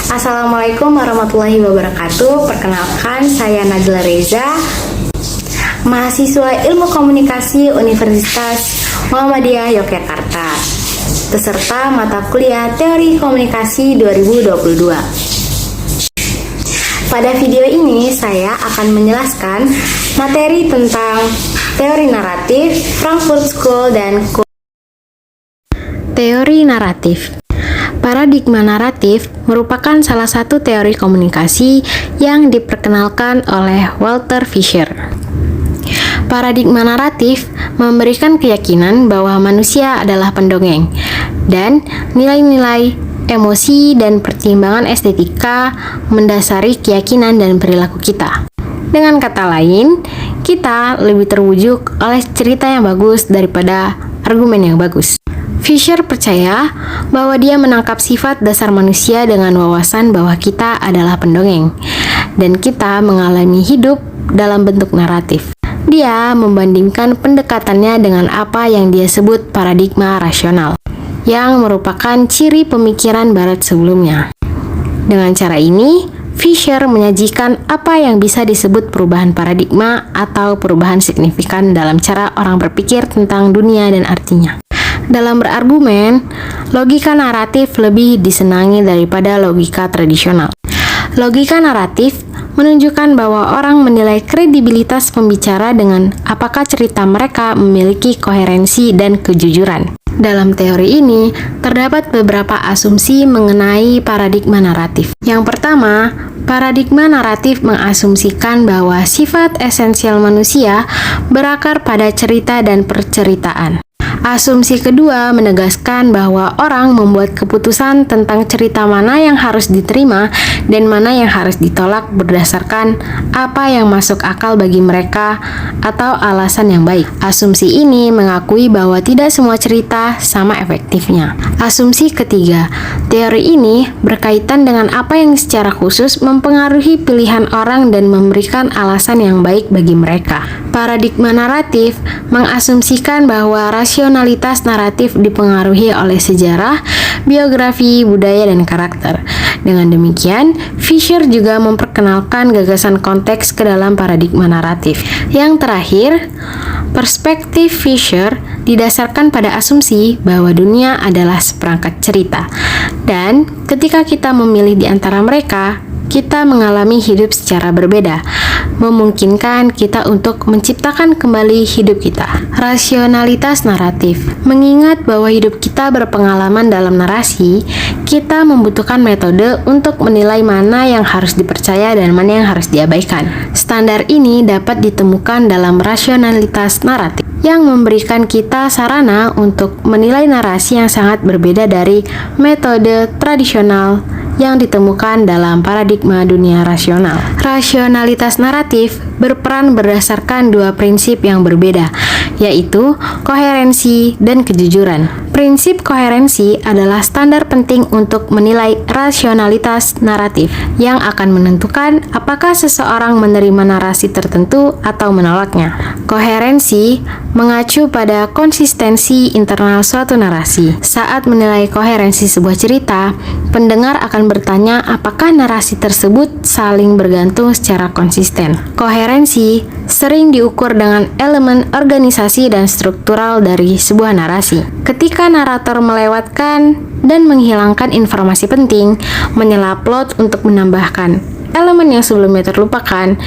Assalamualaikum warahmatullahi wabarakatuh. Perkenalkan, saya Najla Reza, mahasiswa Ilmu Komunikasi Universitas Muhammadiyah Yogyakarta, peserta mata kuliah Teori Komunikasi 2022. Pada video ini saya akan menjelaskan materi tentang teori naratif, Frankfurt School, dan teori naratif. Paradigma naratif merupakan salah satu teori komunikasi yang diperkenalkan oleh Walter Fisher. Paradigma naratif memberikan keyakinan bahwa manusia adalah pendongeng, dan nilai-nilai, emosi, dan pertimbangan estetika mendasari keyakinan dan perilaku kita. Dengan kata lain, kita lebih terwujud oleh cerita yang bagus daripada argumen yang bagus. Fisher percaya bahwa dia menangkap sifat dasar manusia dengan wawasan bahwa kita adalah pendongeng, dan kita mengalami hidup dalam bentuk naratif. Dia membandingkan pendekatannya dengan apa yang dia sebut paradigma rasional, yang merupakan ciri pemikiran Barat sebelumnya. Dengan cara ini, Fisher menyajikan apa yang bisa disebut perubahan paradigma atau perubahan signifikan dalam cara orang berpikir tentang dunia dan artinya. Dalam berargumen, logika naratif lebih disenangi daripada logika tradisional. Logika naratif menunjukkan bahwa orang menilai kredibilitas pembicara dengan apakah cerita mereka memiliki koherensi dan kejujuran. Dalam teori ini, terdapat beberapa asumsi mengenai paradigma naratif. Yang pertama, paradigma naratif mengasumsikan bahwa sifat esensial manusia berakar pada cerita dan perceritaan. Asumsi kedua menegaskan bahwa orang membuat keputusan tentang cerita mana yang harus diterima dan mana yang harus ditolak berdasarkan apa yang masuk akal bagi mereka atau alasan yang baik. Asumsi ini mengakui bahwa tidak semua cerita sama efektifnya. Asumsi ketiga, teori ini berkaitan dengan apa yang secara khusus mempengaruhi pilihan orang dan memberikan alasan yang baik bagi mereka. Paradigma naratif mengasumsikan bahwa rasionalitas naratif dipengaruhi oleh sejarah, biografi, budaya, dan karakter. Dengan demikian, Fisher juga memperkenalkan gagasan konteks ke dalam paradigma naratif. Yang terakhir, perspektif Fisher didasarkan pada asumsi bahwa dunia adalah seperangkat cerita. Dan ketika kita memilih di antara mereka, kita mengalami hidup secara berbeda, memungkinkan kita untuk menciptakan kembali hidup kita. Rasionalitas naratif mengingat bahwa hidup kita berpengalaman dalam narasi, kita membutuhkan metode untuk menilai mana yang harus dipercaya dan mana yang harus diabaikan. Standar ini dapat ditemukan dalam rasionalitas naratif, yang memberikan kita sarana untuk menilai narasi yang sangat berbeda dari metode tradisional yang ditemukan dalam paradigma dunia rasional. Rasionalitas naratif berperan berdasarkan dua prinsip yang berbeda, yaitu koherensi dan kejujuran. Prinsip koherensi adalah standar penting untuk menilai rasionalitas naratif yang akan menentukan apakah seseorang menerima narasi tertentu atau menolaknya. Koherensi mengacu pada konsistensi internal suatu narasi. Saat menilai koherensi sebuah cerita, pendengar akan bertanya apakah narasi tersebut saling bergantung secara konsisten. Koherensi sering diukur dengan elemen organisasi dan struktural dari sebuah narasi. Ketika narator melewatkan dan menghilangkan informasi penting, menyela plot untuk menambahkan elemen yang sebelumnya terlupakan,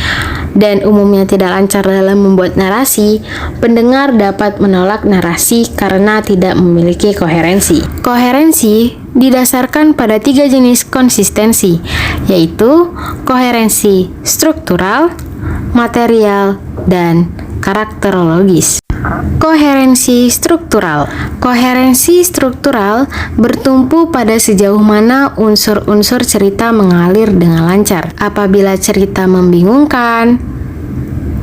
dan umumnya tidak lancar dalam membuat narasi, pendengar dapat menolak narasi karena tidak memiliki koherensi. Koherensi didasarkan pada tiga jenis konsistensi, yaitu koherensi struktural, material, dan karakterologis. Koherensi struktural. Koherensi struktural bertumpu pada sejauh mana unsur-unsur cerita mengalir dengan lancar. Apabila cerita membingungkan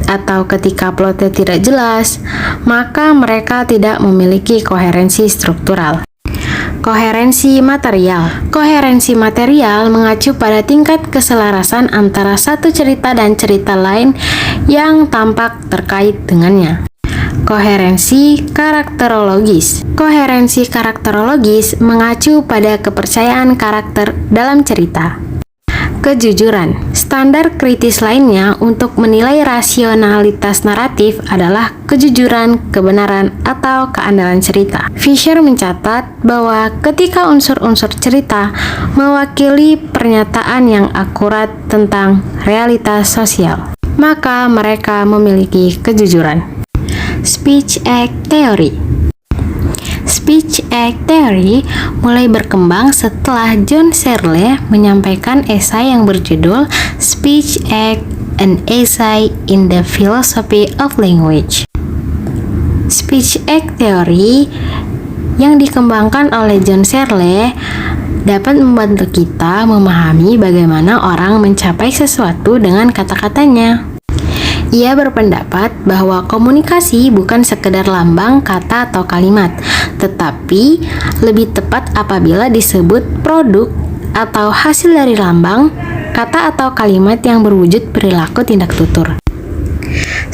atau ketika plotnya tidak jelas, maka mereka tidak memiliki koherensi struktural. Koherensi material. Koherensi material mengacu pada tingkat keselarasan antara satu cerita dan cerita lain yang tampak terkait dengannya. Koherensi karakterologis. Koherensi karakterologis mengacu pada kepercayaan karakter dalam cerita. Kejujuran. Standar kritis lainnya untuk menilai rasionalitas naratif adalah kejujuran, kebenaran, atau keandalan cerita. Fisher mencatat bahwa ketika unsur-unsur cerita mewakili pernyataan yang akurat tentang realitas sosial, maka mereka memiliki kejujuran. Speech Act Theory. Speech Act Theory mulai berkembang setelah John Searle menyampaikan esai yang berjudul Speech Act, an Essay in the Philosophy of Language. Speech Act Theory yang dikembangkan oleh John Searle dapat membantu kita memahami bagaimana orang mencapai sesuatu dengan kata-katanya. Ia berpendapat bahwa komunikasi bukan sekedar lambang, kata, atau kalimat, tetapi lebih tepat apabila disebut produk atau hasil dari lambang, kata, atau kalimat yang berwujud perilaku tindak tutur.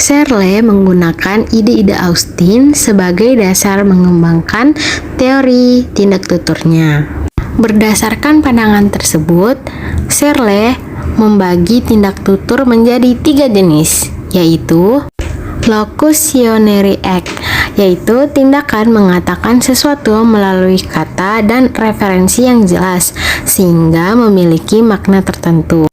Searle menggunakan ide-ide Austin sebagai dasar mengembangkan teori tindak tuturnya. Berdasarkan pandangan tersebut, Searle membagi tindak tutur menjadi 3 jenis, yaitu locutionary act, yaitu tindakan mengatakan sesuatu melalui kata dan referensi yang jelas sehingga memiliki makna tertentu.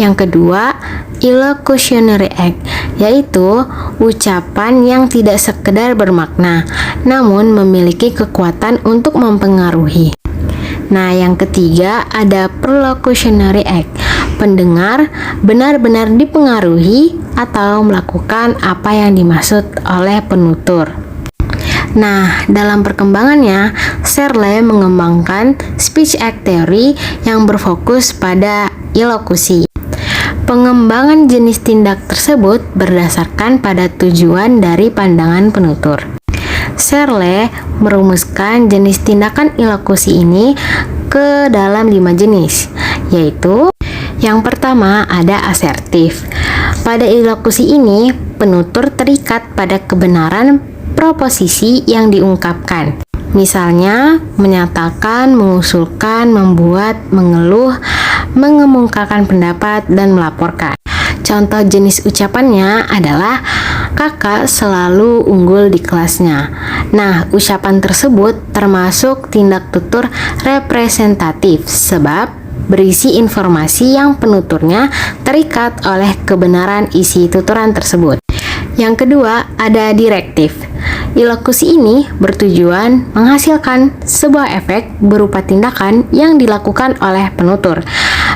Yang kedua, illocutionary act, yaitu ucapan yang tidak sekedar bermakna namun memiliki kekuatan untuk mempengaruhi. Nah, yang ketiga ada perlocutionary act. Pendengar benar-benar dipengaruhi atau melakukan apa yang dimaksud oleh penutur. Nah, dalam perkembangannya, Searle mengembangkan Speech Act Theory yang berfokus pada ilokusi. Pengembangan jenis tindak tersebut berdasarkan pada tujuan dari pandangan penutur. Searle merumuskan jenis tindakan ilokusi ini ke dalam 5 jenis, yaitu yang pertama ada asertif. Pada ilokusi ini, penutur terikat pada kebenaran proposisi yang diungkapkan. Misalnya, menyatakan, mengusulkan, membuat, mengeluh, mengemukakan pendapat, dan melaporkan. Contoh jenis ucapannya adalah kakak selalu unggul di kelasnya. Nah, ucapan tersebut termasuk tindak tutur representatif sebab berisi informasi yang penuturnya terikat oleh kebenaran isi tuturan tersebut. Yang kedua, ada direktif. Ilokusi ini bertujuan menghasilkan sebuah efek berupa tindakan yang dilakukan oleh penutur.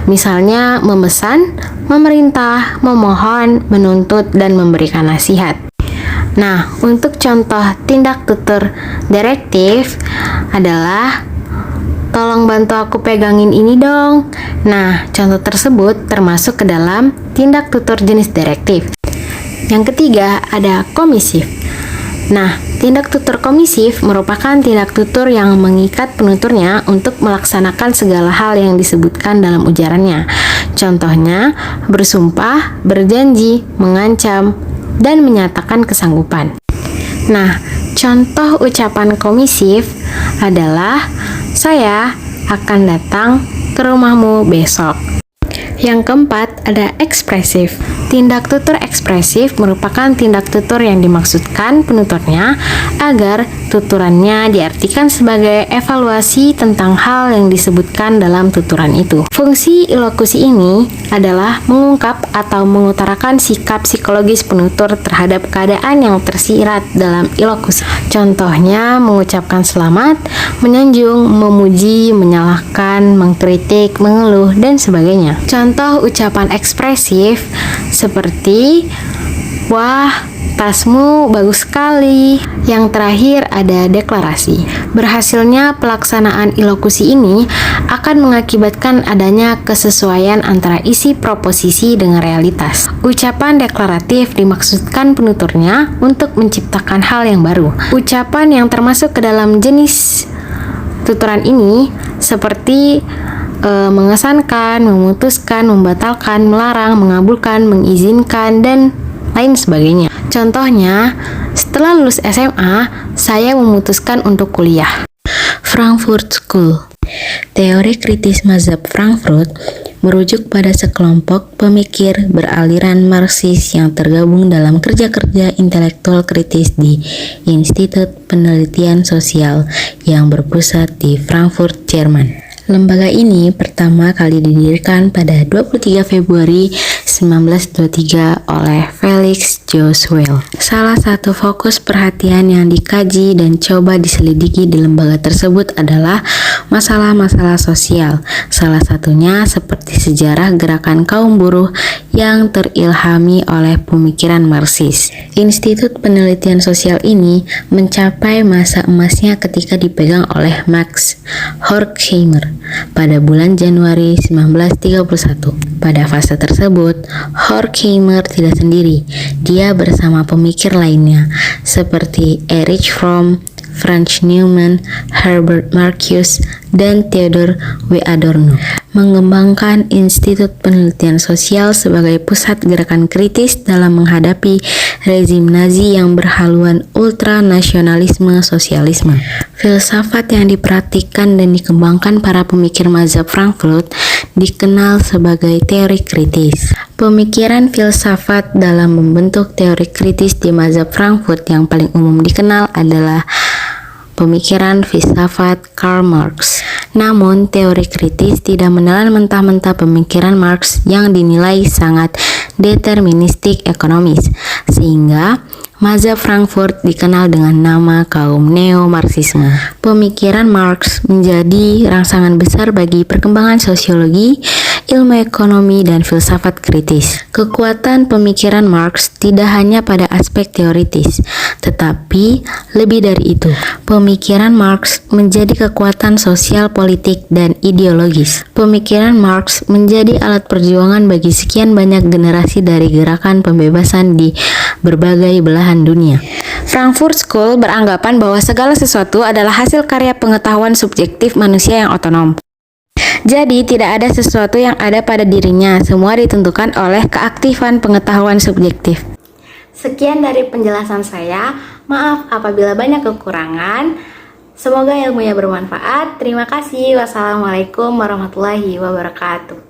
Misalnya memesan, memerintah, memohon, menuntut, dan memberikan nasihat. Nah, untuk contoh tindak tutur direktif adalah tolong bantu aku pegangin ini dong. Nah, contoh tersebut termasuk ke dalam tindak tutur jenis direktif. Yang ketiga, ada komisif. Nah, tindak tutur komisif merupakan tindak tutur yang mengikat penuturnya untuk melaksanakan segala hal yang disebutkan dalam ujarannya. Contohnya, bersumpah, berjanji, mengancam, dan menyatakan kesanggupan. Nah, contoh ucapan komisif adalah saya akan datang ke rumahmu besok. Yang keempat, ada ekspresif. Tindak tutur ekspresif merupakan tindak tutur yang dimaksudkan penuturnya agar tuturannya diartikan sebagai evaluasi tentang hal yang disebutkan dalam tuturan itu. Fungsi ilokusi ini adalah mengungkap atau mengutarakan sikap psikologis penutur terhadap keadaan yang tersirat dalam ilokusi. Contohnya, mengucapkan selamat, menyanjung, memuji, menyalahkan, mengkritik, mengeluh, dan sebagainya. Contoh ucapan ekspresif seperti wah, tasmu bagus sekali. Yang terakhir ada deklarasi. Berhasilnya pelaksanaan ilokusi ini akan mengakibatkan adanya kesesuaian antara isi proposisi dengan realitas. Ucapan deklaratif dimaksudkan penuturnya untuk menciptakan hal yang baru. Ucapan yang termasuk ke dalam jenis tuturan ini seperti mengesankan, memutuskan, membatalkan, melarang, mengabulkan, mengizinkan, dan lain sebagainya. Contohnya, Setelah lulus SMA, saya memutuskan untuk kuliah. Frankfurt School. Teori kritis mazhab Frankfurt merujuk pada sekelompok pemikir beraliran Marxis yang tergabung dalam kerja-kerja intelektual kritis di Institut Penelitian Sosial yang berpusat di Frankfurt, Jerman. Lembaga ini pertama kali didirikan pada 23 Februari 1923 oleh Felix Josuel. Salah satu fokus perhatian yang dikaji dan coba diselidiki di lembaga tersebut adalah masalah-masalah sosial. Salah satunya seperti sejarah gerakan kaum buruh yang terilhami oleh pemikiran Marxis. Institut Penelitian Sosial ini mencapai masa emasnya ketika dipegang oleh Max Horkheimer pada bulan Januari 1931. Pada fase tersebut, Horkheimer tidak sendiri. Dia bersama pemikir lainnya seperti Erich Fromm, Franz Neumann, Herbert Marcuse, dan Theodor W. Adorno, mengembangkan Institut Penelitian Sosial sebagai pusat gerakan kritis dalam menghadapi rezim Nazi yang berhaluan ultranasionalisme sosialisme. Filsafat yang dipraktikkan dan dikembangkan para pemikir mazhab Frankfurt dikenal sebagai teori kritis. Pemikiran filsafat dalam membentuk teori kritis di mazhab Frankfurt yang paling umum dikenal adalah pemikiran filsafat Karl Marx. Namun, teori kritis tidak menelan mentah-mentah pemikiran Marx yang dinilai sangat deterministik ekonomis, sehingga mazhab Frankfurt dikenal dengan nama kaum neo-Marxisme. Pemikiran Marx menjadi rangsangan besar bagi perkembangan sosiologi, ilmu ekonomi, dan filsafat kritis. Kekuatan pemikiran Marx tidak hanya pada aspek teoritis, tetapi lebih dari itu. Pemikiran Marx menjadi kekuatan sosial, politik, dan ideologis. Pemikiran Marx menjadi alat perjuangan bagi sekian banyak generasi dari gerakan pembebasan di berbagai belahan dunia. Frankfurt School beranggapan bahwa segala sesuatu adalah hasil karya pengetahuan subjektif manusia yang otonom. Jadi, tidak ada sesuatu yang ada pada dirinya, semua ditentukan oleh keaktifan pengetahuan subjektif. Sekian dari penjelasan saya, maaf apabila banyak kekurangan. Semoga ilmunya bermanfaat. Terima kasih. Wassalamualaikum warahmatullahi wabarakatuh.